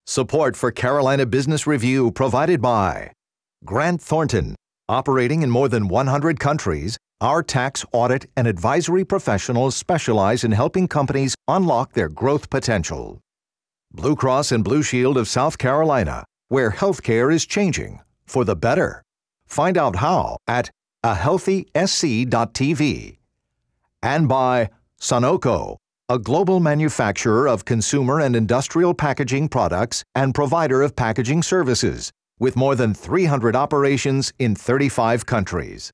Support for Carolina Business Review provided by Grant Thornton. Operating in more than 100 countries, our tax, audit, and advisory professionals specialize in helping companies unlock their growth potential. Blue Cross and Blue Shield of South Carolina, where healthcare is changing for the better. Find out how at ahealthysc.tv. And by Sunoco, a global manufacturer of consumer and industrial packaging products and provider of packaging services, with more than 300 operations in 35 countries.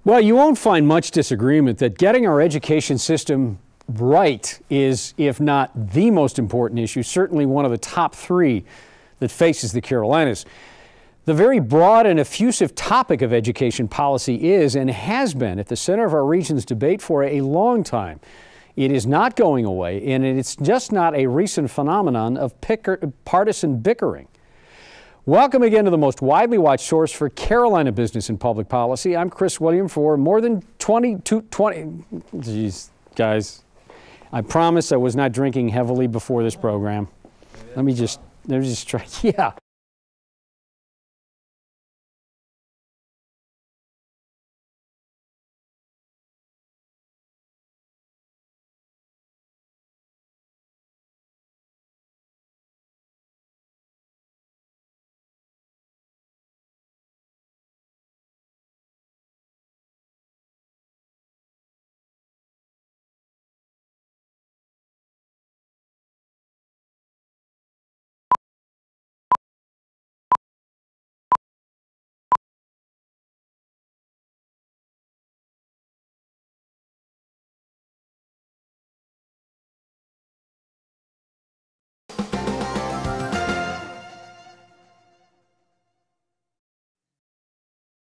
Well, you won't find much disagreement that getting our education system right is, if not the most important issue, certainly one of the top three that faces the Carolinas. The very broad and effusive topic of education policy is and has been at the center of our region's debate for a long time. It is not going away, and it's just not a recent phenomenon of partisan bickering. Welcome again to the most widely watched source for Carolina business and public policy. I'm Chris William. For more than 20, geez, guys, I promise I was not drinking heavily before this program. Let me just try, yeah.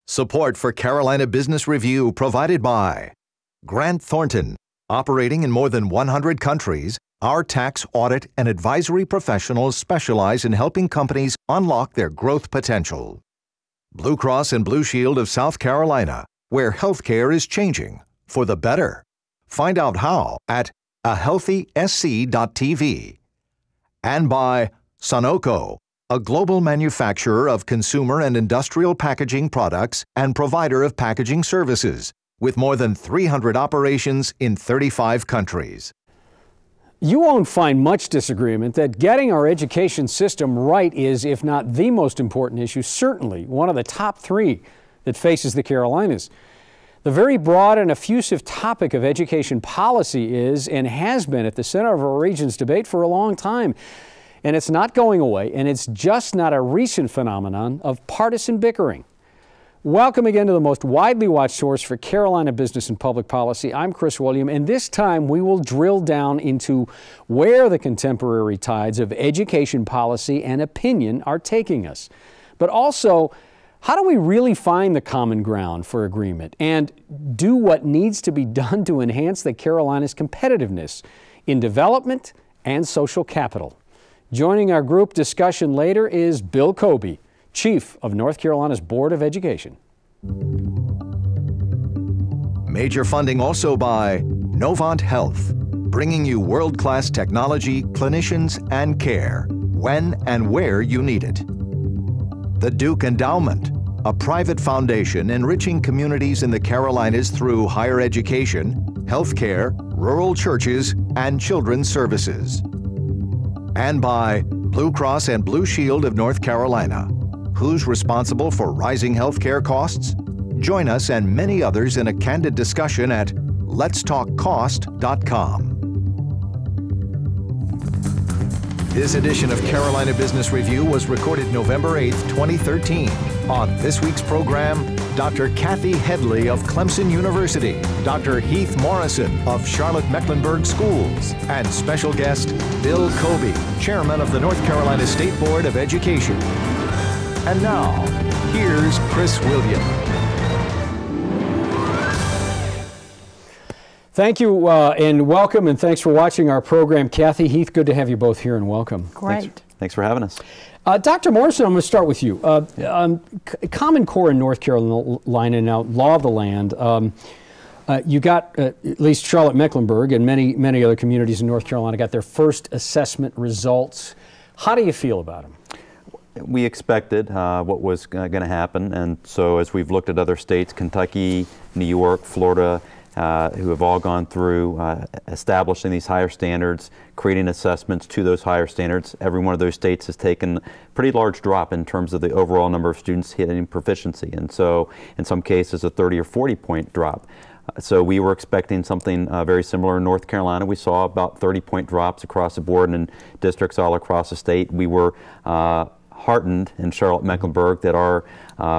Support for Carolina Business Review provided by Grant Thornton. Operating in more than 100 countries, our tax, audit, and advisory professionals specialize in helping companies unlock their growth potential. Blue Cross and Blue Shield of South Carolina, where healthcare is changing for the better. Find out how at ahealthysc.tv. And by Sunoco, a global manufacturer of consumer and industrial packaging products and provider of packaging services, with more than 300 operations in 35 countries. You won't find much disagreement that getting our education system right is, if not the most important issue, certainly one of the top three that faces the Carolinas. The very broad and effusive topic of education policy is and has been at the center of our region's debate for a long time. And it's not going away, and it's just not a recent phenomenon of partisan bickering. Welcome again to the most widely watched source for Carolina business and public policy. I'm Chris William, and this time we will drill down into where the contemporary tides of education policy and opinion are taking us. But also, how do we really find the common ground for agreement and do what needs to be done to enhance the Carolinas' competitiveness in development and social capital? Joining our group discussion later is Bill Coby, Chief of North Carolina's Board of Education. Major funding also by Novant Health, bringing you world-class technology, clinicians, and care when and where you need it. The Duke Endowment, a private foundation enriching communities in the Carolinas through higher education, healthcare, rural churches, and children's services. And by Blue Cross and Blue Shield of North Carolina. Who's responsible for rising healthcare costs? Join us and many others in a candid discussion at letstalkcost.com. This edition of Carolina Business Review was recorded November 8, 2013. On this week's program, Dr. Kathy Headley of Clemson University, Dr. Heath Morrison of Charlotte-Mecklenburg Schools, and special guest Bill Coby, Chairman of the North Carolina State Board of Education. And now, here's Chris William. Thank you and welcome, and thanks for watching our program. Kathy, Heath, good to have you both here, and welcome. Great. Thanks for having us. Dr. Morrison, I'm going to start with you. Common Core in North Carolina, now law of the land. You got, at least Charlotte-Mecklenburg and many other communities in North Carolina got their first assessment results. How do you feel about them? We expected what was going to happen, and so as we've looked at other states, Kentucky, New York, Florida, who have all gone through establishing these higher standards, creating assessments to those higher standards. Every one of those states has taken a pretty large drop in terms of the overall number of students hitting proficiency, and so in some cases a 30 or 40 point drop. So we were expecting something very similar in North Carolina. We saw about 30-point drops across the board in districts all across the state. We were heartened in Charlotte-Mecklenburg that our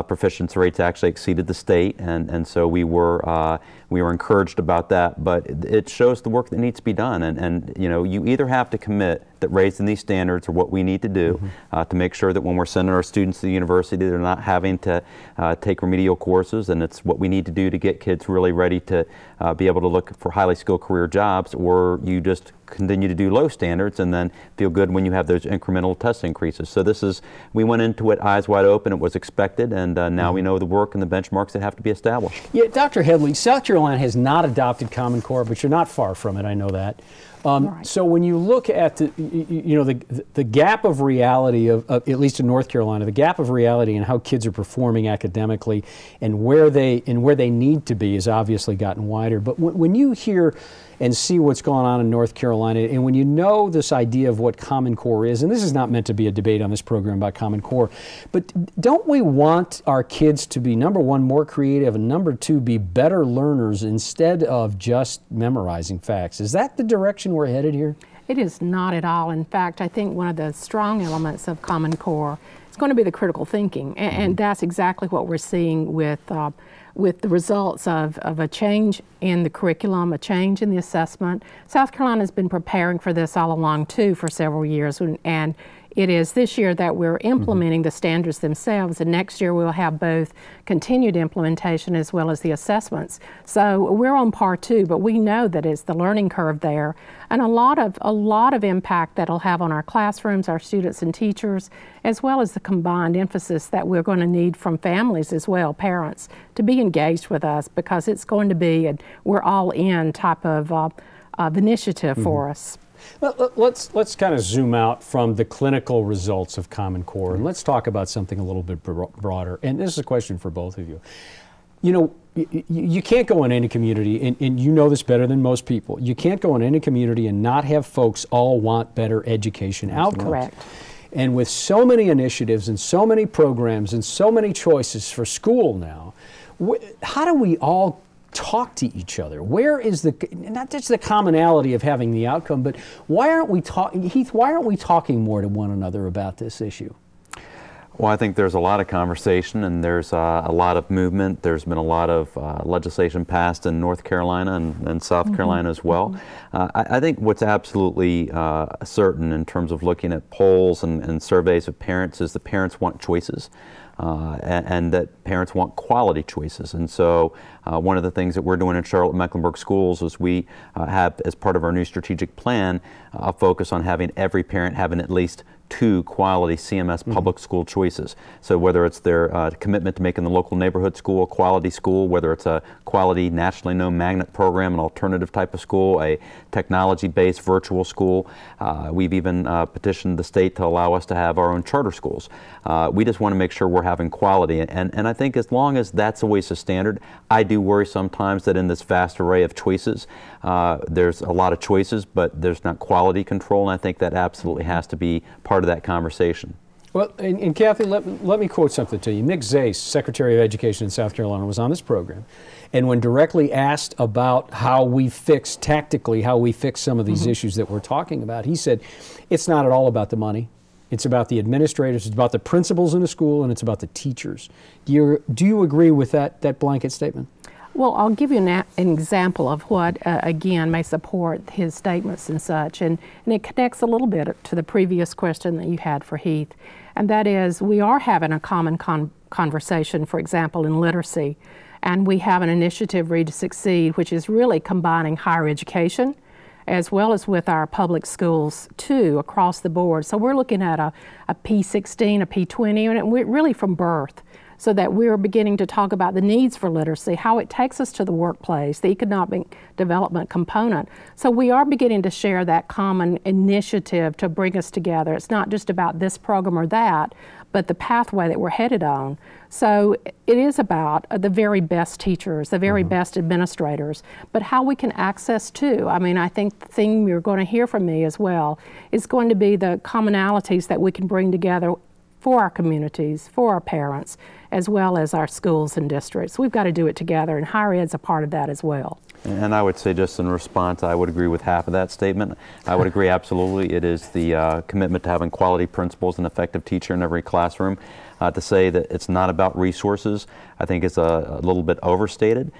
proficiency rates actually exceeded the state, and so we were encouraged about that. But it shows the work that needs to be done, and you know, you either have to commit that raising these standards are what we need to do to make sure that when we're sending our students to the university, they're not having to take remedial courses, and it's what we need to do to get kids really ready to be able to look for highly skilled career jobs, or you just continue to do low standards and then feel good when you have those incremental test increases. So this is, we went into it eyes wide open. It was expected, and now we know the work and the benchmarks that have to be established. Yeah, Dr. Headley, South Carolina has not adopted Common Core, but you're not far from it, I know that. Right. So when you look at the gap of reality of at least in North Carolina, the gap of reality and how kids are performing academically and where they need to be has obviously gotten wider. But when you hear and see what's going on in North Carolina, and when you know this idea of what Common Core is, and this is not meant to be a debate on this program about Common Core, but don't we want our kids to be, number one, more creative, and number two, be better learners instead of just memorizing facts? Is that the direction we're headed here? It is not at all. In fact, I think one of the strong elements of Common Core is going to be the critical thinking, and that's exactly what we're seeing with the results of a change in the curriculum, a change in the assessment. South Carolina's been preparing for this all along too for several years, and it is this year that we're implementing the standards themselves, and next year we'll have both continued implementation as well as the assessments. So we're on par too, but we know that it's the learning curve there, and a lot of impact that'll have on our classrooms, our students and teachers, as well as the combined emphasis that we're going to need from families as well, parents, to be engaged with us, because it's going to be a we're all in type of initiative for us. Let's kind of zoom out from the clinical results of Common Core, and let's talk about something a little bit broader. And this is a question for both of you. You know, you can't go in any community, and you know this better than most people, you can't go in any community and not have folks all want better education outcomes. Correct. And with so many initiatives and so many programs and so many choices for school now, how do we all talk to each other? Where is the, not just the commonality of having the outcome, but why aren't we talking, Heath, why aren't we talking more to one another about this issue? Well, I think there's a lot of conversation, and there's a lot of movement. There's been a lot of legislation passed in North Carolina and South Carolina as well. I think what's absolutely certain in terms of looking at polls and surveys of parents is that parents want choices. And that parents want quality choices. And so one of the things that we're doing in Charlotte-Mecklenburg Schools is we have, as part of our new strategic plan, a focus on having every parent having at least 2 quality CMS public school choices. So whether it's their commitment to making the local neighborhood school a quality school, whether it's a quality nationally known magnet program, an alternative type of school, a technology-based virtual school. We've even petitioned the state to allow us to have our own charter schools. We just want to make sure we're having quality, and I think as long as that's always the standard, I do worry sometimes that in this vast array of choices, there's a lot of choices, but there's not quality control, and I think that absolutely has to be part of that conversation. Well, and Kathy, let me quote something to you. Nick Zase, Secretary of Education in South Carolina, was on this program, and when directly asked about how we fix, tactically, how we fix some of these issues that we're talking about, he said, it's not at all about the money. It's about the administrators, it's about the principals in the school, and it's about the teachers. Do you agree with that blanket statement? Well, I'll give you an example of what, again, may support his statements and such, and it connects a little bit to the previous question that you had for Heath, and that is we are having a common conversation, for example, in literacy, and we have an initiative, Read to Succeed, which is really combining higher education as well as with our public schools too, across the board. So we're looking at a P16, a P20, and we're really from birth. so that we're beginning to talk about the needs for literacy, how it takes us to the workplace, the economic development component. So we are beginning to share that common initiative to bring us together. It's not just about this program or that, but the pathway that we're headed on. So it is about the very best teachers, the very best administrators, but how we can access too. I mean, I think the thing you're going to hear from me as well is going to be the commonalities that we can bring together for our communities, for our parents, as well as our schools and districts. We've got to do it together, and higher ed's a part of that as well. And I would say, just in response, I would agree with half of that statement. I would agree absolutely. It is the commitment to having quality principals and effective teacher in every classroom. To say that it's not about resources, I think is a little bit overstated.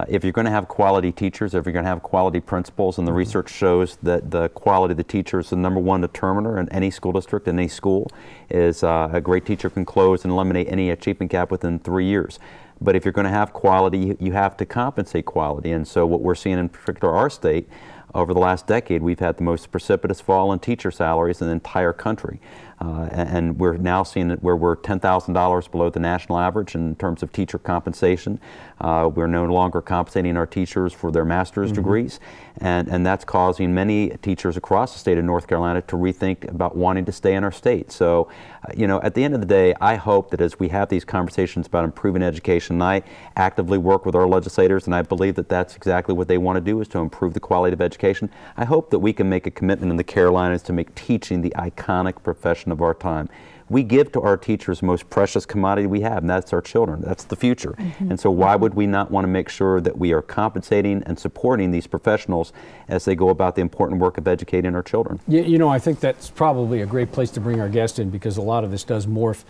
If you're going to have quality teachers, if you're going to have quality principals, and the research shows that the quality of the teacher is the #1 determiner in any school district, in any school, is a great teacher can close and eliminate any achievement gap within 3 years. But if you're going to have quality, you have to compensate quality. And so what we're seeing in particular our state, over the last decade, we've had the most precipitous fall in teacher salaries in the entire country. And we're now seeing it where we're $10,000 below the national average in terms of teacher compensation. We're no longer compensating our teachers for their master's degrees, and that's causing many teachers across the state of North Carolina to rethink about wanting to stay in our state. So, you know, at the end of the day, I hope that as we have these conversations about improving education, and I actively work with our legislators, and I believe that that's exactly what they want to do, is to improve the quality of education. I hope that we can make a commitment in the Carolinas to make teaching the iconic profession of our time. We give to our teachers the most precious commodity we have, and that's our children. That's the future. And so why would we not want to make sure that we are compensating and supporting these professionals as they go about the important work of educating our children? You know, I think that's probably a great place to bring our guest in, because a lot of this does morph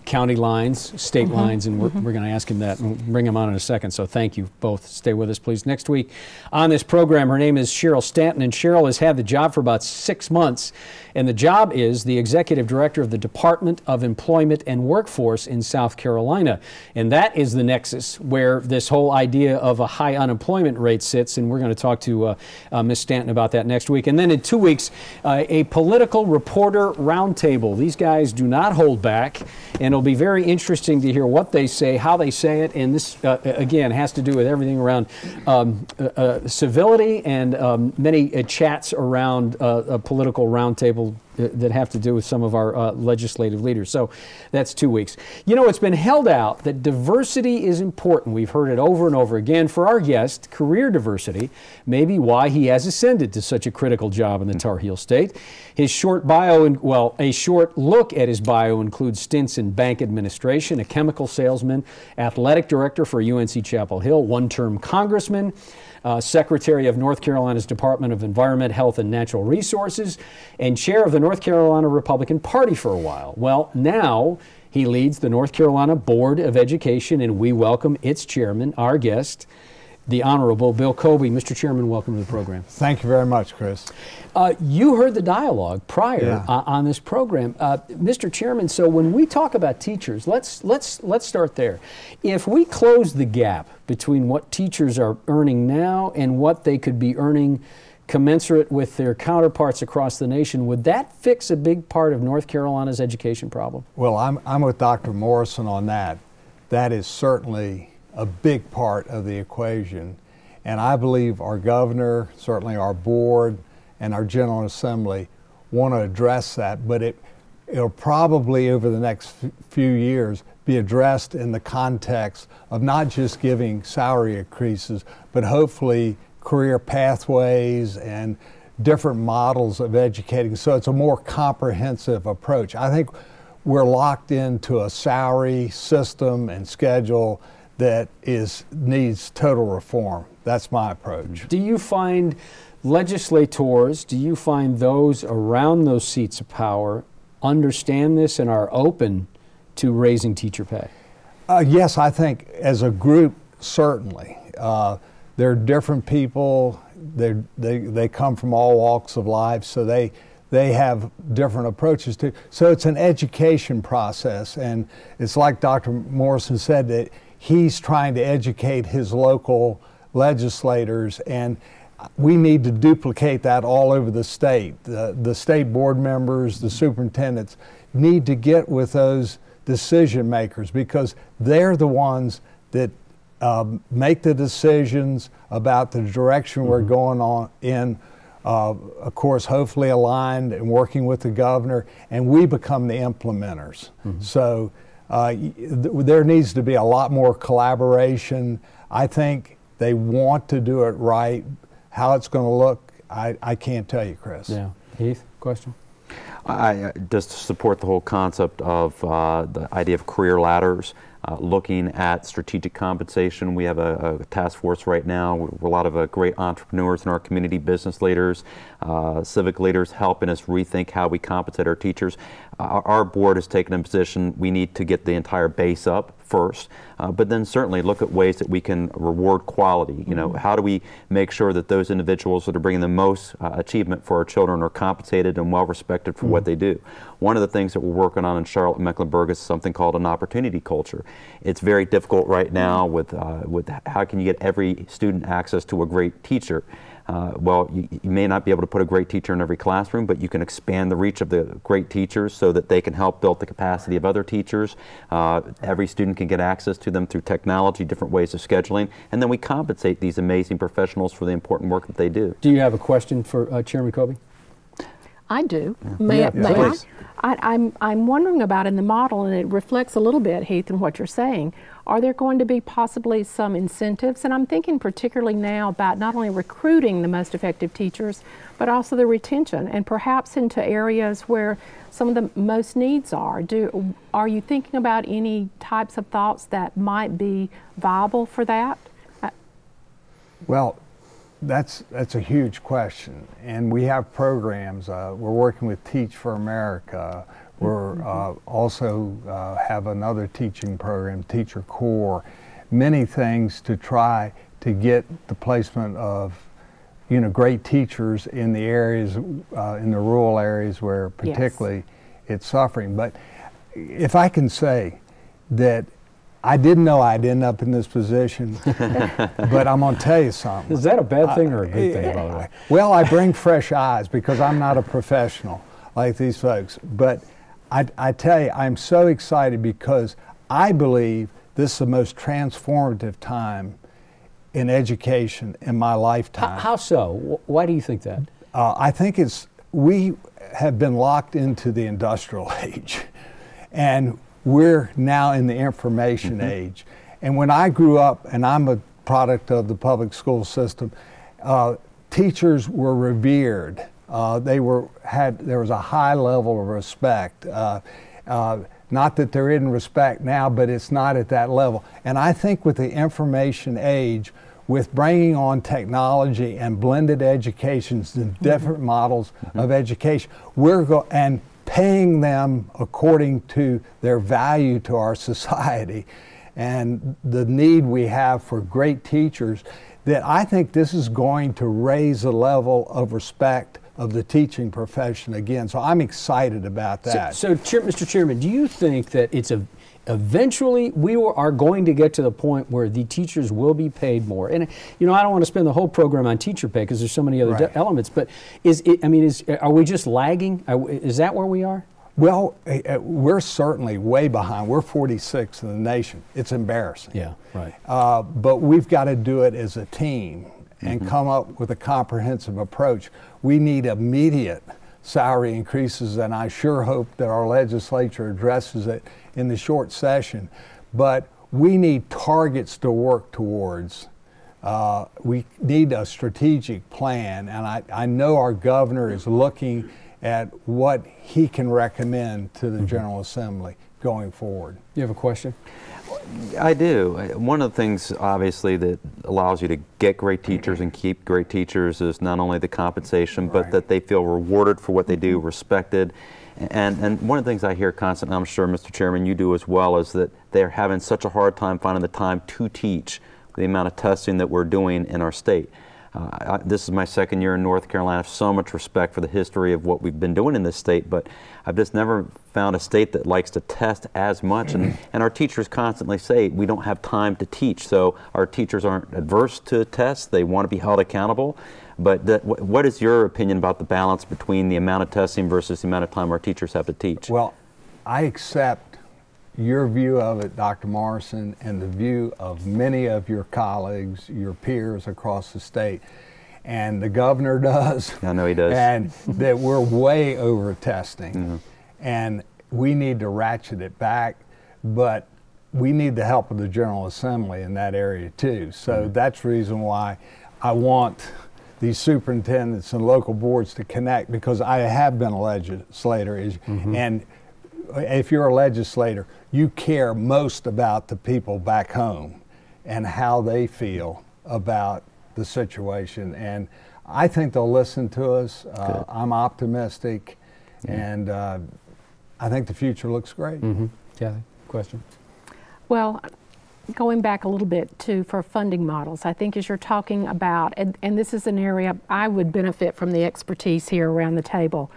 county lines, state lines, and we're going to ask him that and bring him on in a second. So thank you both. Stay with us, please. Next week on this program, her name is Cheryl Stanton, and Cheryl has had the job for about 6 months, and the job is the Executive Director of the Department of Employment and Workforce in South Carolina. And that is the nexus where this whole idea of a high unemployment rate sits, and we're going to talk to Ms. Stanton about that next week. And then in 2 weeks, a political reporter roundtable. These guys do not hold back, and it'll be very interesting to hear what they say, how they say it, and this, again, has to do with everything around civility and many chats around a political roundtable that have to do with some of our legislative leaders. So that's 2 weeks. You know, it's been held out that diversity is important. We've heard it over and over again. For our guest, career diversity may be why he has ascended to such a critical job in the Tar Heel State. His short bio, well, a short look at his bio includes stints in bank administration, a chemical salesman, athletic director for UNC Chapel Hill, one-term congressman, Secretary of North Carolina's Department of Environment, Health, and Natural Resources, and chair of the North Carolina Republican Party for a while. Well, now he leads the North Carolina Board of Education, and we welcome its chairman, our guest, the Honorable Bill Coby. Mr. Chairman, welcome to the program. Thank you very much, Chris. You heard the dialogue prior on this program. Mr. Chairman, so when we talk about teachers, let's start there. If we close the gap between what teachers are earning now and what they could be earning commensurate with their counterparts across the nation, would that fix a big part of North Carolina's education problem? Well, I'm with Dr. Morrison on that. That is certainly a big part of the equation. And I believe our governor, certainly our board, and our General Assembly want to address that, but it'll probably over the next few years be addressed in the context of not just giving salary increases, but hopefully career pathways and different models of educating. So it's a more comprehensive approach. I think we're locked into a salary system and schedule that needs total reform. That's my approach. Do you find legislators, do you find those around those seats of power understand this and are open to raising teacher pay? Yes, I think as a group, certainly. They're different people. They come from all walks of life, so they have different approaches to. So it's an education process, and it's like Dr. Morrison said, that he's trying to educate his local legislators, and we need to duplicate that all over the state. The state board members, the superintendents need to get with those decision makers, because they're the ones that make the decisions about the direction we're going on in, of course, hopefully aligned and working with the governor, and we become the implementers. So there needs to be a lot more collaboration. I think they want to do it right. How it's going to look, I can't tell you, Chris. Yeah. Heath, question? I just support the whole concept of the idea of career ladders, looking at strategic compensation. We have a task force right now with a lot of great entrepreneurs in our community, business leaders, civic leaders, helping us rethink how we compensate our teachers. Our board has taken a position we need to get the entire base up first, but then certainly look at ways that we can reward quality. You know, how do we make sure that those individuals that are bringing the most achievement for our children are compensated and well respected for what they do? One of the things that we're working on in Charlotte-Mecklenburg is something called an opportunity culture. It's very difficult right now with how can you get every student access to a great teacher. Well, you may not be able to put a great teacher in every classroom, but you can expand the reach of the great teachers so that they can help build the capacity of other teachers. Every student can get access to them through technology, different ways of scheduling, and then we compensate these amazing professionals for the important work that they do. Do you have a question for Chairman Coby? I do. May I? I'm wondering about in the model, and it reflects a little bit, Heath, in what you're saying. Are there going to be possibly some incentives? And I'm thinking particularly now about not only recruiting the most effective teachers, but also the retention, and perhaps into areas where some of the most needs are. Are you thinking about any types of thoughts that might be viable for that? Well, that's a huge question, and we have programs. We're working with Teach for America. We're also have another teaching program, Teacher Core. Many things to try to get the placement of, you know, great teachers in the areas, in the rural areas where particularly it's suffering. But if I can say that I didn't know I'd end up in this position, but I'm going to tell you something. Is that a bad thing or a good thing, by the way? Well, I bring fresh eyes because I'm not a professional like these folks. But I tell you, I'm so excited because I believe this is the most transformative time in education in my lifetime. How so? Why do you think that? I think we have been locked into the industrial age, and we're now in the information age. And when I grew up, and I'm a product of the public school system, teachers were revered. There was a high level of respect. Not that there isn't respect now, but it's not at that level. And I think with the information age, with bringing on technology and blended educations and different models of education, and paying them according to their value to our society and the need we have for great teachers, that I think this is going to raise the level of respect of the teaching profession again. So I'm excited about that. So Mr. Chairman, do you think that it's eventually we are going to get to the point where the teachers will be paid more? And you know, I don't want to spend the whole program on teacher pay because there's so many other elements. But are we just lagging? Is that where we are? Well, we're certainly way behind. We're 46th in the nation. It's embarrassing. Yeah, right. But we've got to do it as a team and come up with a comprehensive approach. We need immediate salary increases, and I sure hope that our legislature addresses it in the short session. But we need targets to work towards. We need a strategic plan, and I know our governor is looking at what he can recommend to the General Assembly going forward. You have a question? I do. One of the things, obviously, that allows you to get great teachers and keep great teachers is not only the compensation, but that they feel rewarded for what they do, respected. And one of the things I hear constantly, I'm sure, Mr. Chairman, you do as well, is that they're having such a hard time finding the time to teach the amount of testing that we're doing in our state. This is my second year in North Carolina. I have so much respect for the history of what we've been doing in this state, but I've just never found a state that likes to test as much. And our teachers constantly say we don't have time to teach. So our teachers aren't adverse to tests. They want to be held accountable. But what is your opinion about the balance between the amount of testing versus the amount of time our teachers have to teach? Well, I accept your view of it, Dr. Morrison, and the view of many of your colleagues, your peers across the state, and the governor does. I know he does. And that we're way over testing, and we need to ratchet it back, but we need the help of the General Assembly in that area too. So that's the reason why I want these superintendents and local boards to connect, because I have been a legislator, and if you're a legislator, you care most about the people back home and how they feel about the situation. And I think they'll listen to us. I'm optimistic, and I think the future looks great. Kathy, question? Well, going back a little bit for funding models, I think as you're talking about, and this is an area I would benefit from the expertise here around the table,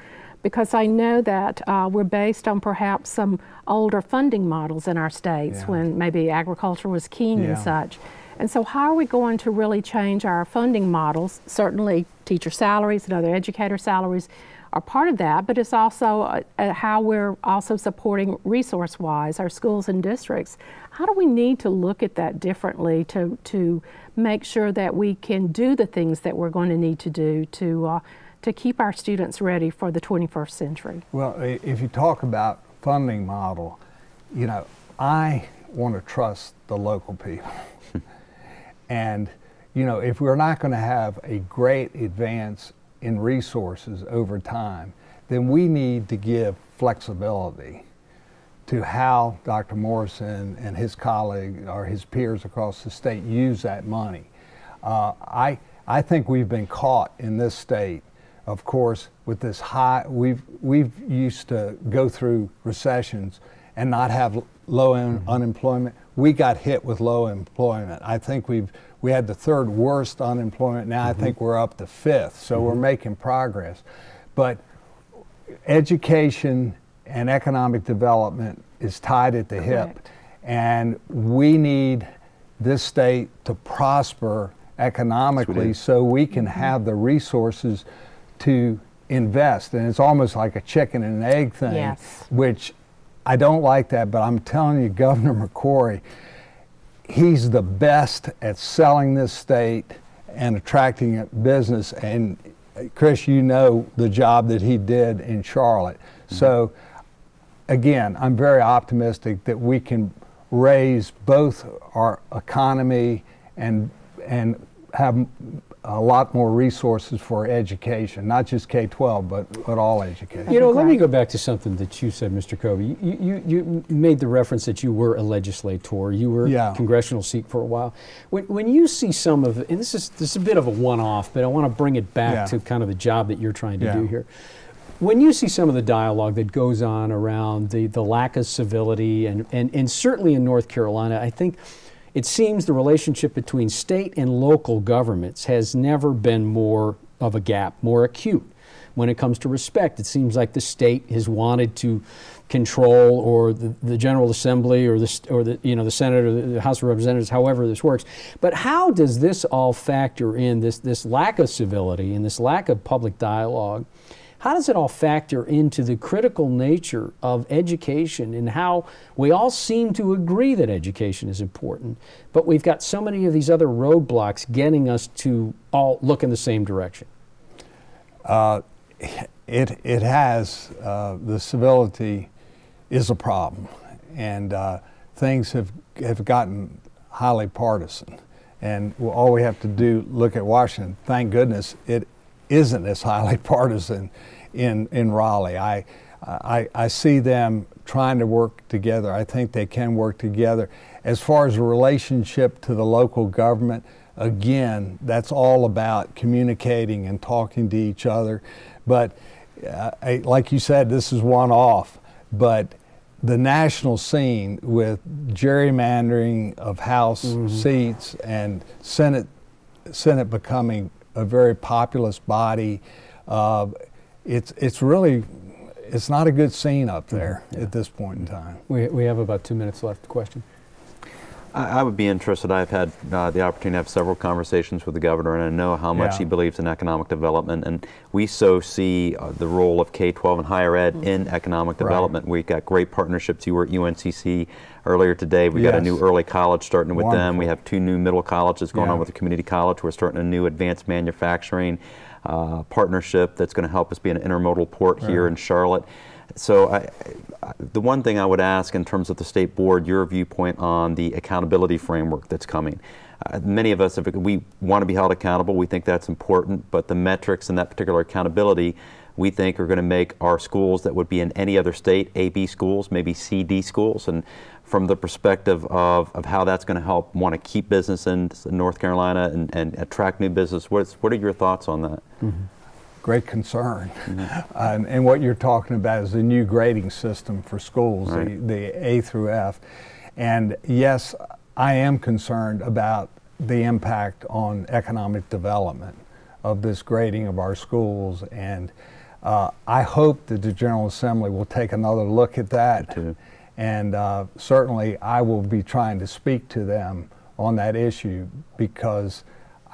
because I know that we're based on perhaps some older funding models in our states when maybe agriculture was king and such. And so how are we going to really change our funding models? Certainly teacher salaries and other educator salaries are part of that, but it's also how we're also supporting resource-wise our schools and districts. How do we need to look at that differently to make sure that we can do the things that we're going to need to do to keep our students ready for the 21st century? Well, if you talk about funding model, you know, I want to trust the local people. And, you know, if we're not going to have a great advance in resources over time, then we need to give flexibility to how Dr. Morrison and his colleagues or his peers across the state use that money. I think we've been caught in this state, of course, with this high, we've used to go through recessions and not have low unemployment. We got hit with low employment. I think we had the third worst unemployment. Now I think we're up to fifth, so we're making progress. But education and economic development is tied at the hip, and we need this state to prosper economically so we can have the resources to invest. And it's almost like a chicken and egg thing, which I don't like that, but I'm telling you, Governor McCrory, he's the best at selling this state and attracting business. And Chris, you know the job that he did in Charlotte. So again, I'm very optimistic that we can raise both our economy and have a lot more resources for education, not just K-12, but all education. You know, let me go back to something that you said, Mr. Coby. You made the reference that you were a legislator. You were a congressional seat for a while. When you see some of, and this is a bit of a one-off, but I want to bring it back to kind of the job that you're trying to do here. When you see some of the dialogue that goes on around the lack of civility, and certainly in North Carolina, I think it seems the relationship between state and local governments has never been more of a gap, more acute. When it comes to respect, it seems like the state has wanted to control, or the General Assembly, or the Senate, or the House of Representatives, however this works. But how does this all factor in, this lack of civility and this lack of public dialogue? How does it all factor into the critical nature of education, and how we all seem to agree that education is important, but we've got so many of these other roadblocks getting us to all look in the same direction? It has, the civility is a problem, and things have gotten highly partisan. And all we have to do, look at Washington. Thank goodness it isn't as highly partisan in Raleigh. I see them trying to work together. I think they can work together. As far as the relationship to the local government, again, that's all about communicating and talking to each other. But like you said, this is one-off, but the national scene with gerrymandering of House seats and Senate becoming a very populist body, it's not a good scene up there at this point in time. We have about 2 minutes left. Question. I would be interested. I've had the opportunity to have several conversations with the governor, and I know how much he believes in economic development. And we so see the role of K-12 and higher ed in economic development. We've got great partnerships. You were at UNCC earlier today. We got a new early college starting with them. We have 2 new middle colleges going on with the community college. We're starting a new advanced manufacturing partnership that's going to help us be an intermodal port here in Charlotte. So the one thing I would ask in terms of the state board, your viewpoint on the accountability framework that's coming. Many of us, we want to be held accountable. We think that's important, but the metrics and that particular accountability we think are going to make our schools that would be in any other state, A-B schools, maybe C-D schools. And from the perspective of how that's going to help want to keep business in North Carolina and attract new business, what are your thoughts on that? Great concern. And what you're talking about is the new grading system for schools, the A through F. And yes, I am concerned about the impact on economic development of this grading of our schools. And I hope that the General Assembly will take another look at that. And certainly I will be trying to speak to them on that issue, because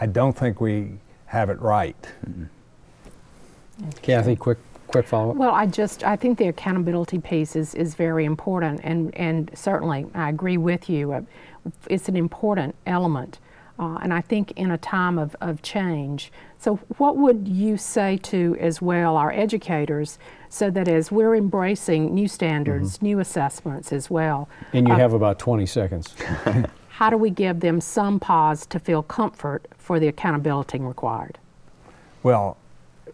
I don't think we have it right. Kathy, quick follow-up. Well, I think the accountability piece is very important, and certainly I agree with you. It's an important element, and I think in a time of change. So what would you say to, as well, our educators, so that as we're embracing new standards, new assessments as well. And you have about 20 seconds. How do we give them some pause to feel comfort for the accountability required? Well,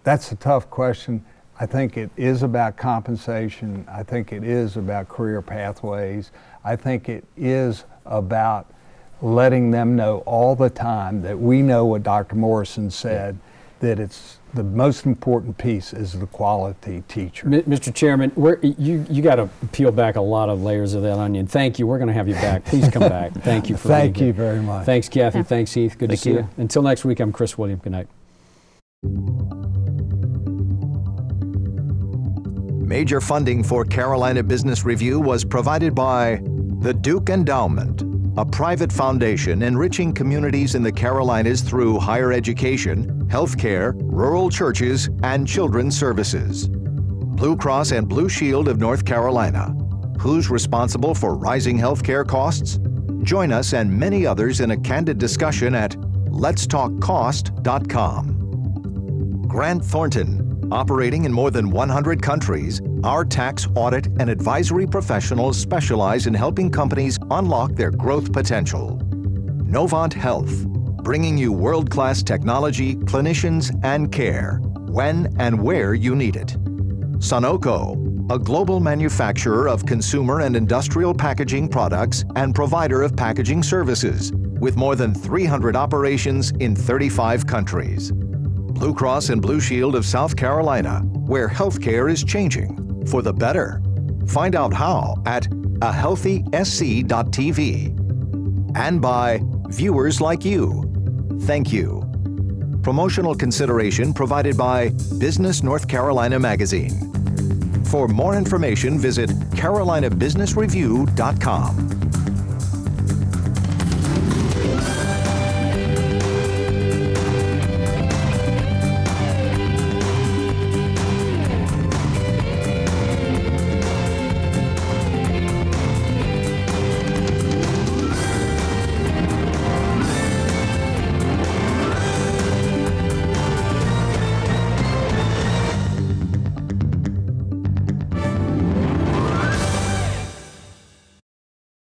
that's a tough question. I think it is about compensation. I think it is about career pathways. I think it is about letting them know all the time that we know what Dr. Morrison said, that it's the most important piece is the quality teacher. Mr. Chairman, you got to peel back a lot of layers of that onion. Thank you. We're going to have you back. Please come back. Thank you for being here. Thank you very much. Thanks, Kathy. Thanks, Heath. Good to see you. Until next week, I'm Chris William. Good night. Major funding for Carolina Business Review was provided by the Duke Endowment, a private foundation enriching communities in the Carolinas through higher education, healthcare, rural churches, and children's services. Blue Cross and Blue Shield of North Carolina. Who's responsible for rising healthcare costs? Join us and many others in a candid discussion at letstalkcost.com. Grant Thornton. Operating in more than 100 countries, our tax, audit, and advisory professionals specialize in helping companies unlock their growth potential. Novant Health, bringing you world-class technology, clinicians, and care, when and where you need it. Sunoco, a global manufacturer of consumer and industrial packaging products and provider of packaging services, with more than 300 operations in 35 countries. Blue Cross and Blue Shield of South Carolina, where healthcare is changing for the better. Find out how at ahealthysc.tv. And by viewers like you. Thank you. Promotional consideration provided by Business North Carolina Magazine. For more information, visit carolinabusinessreview.com.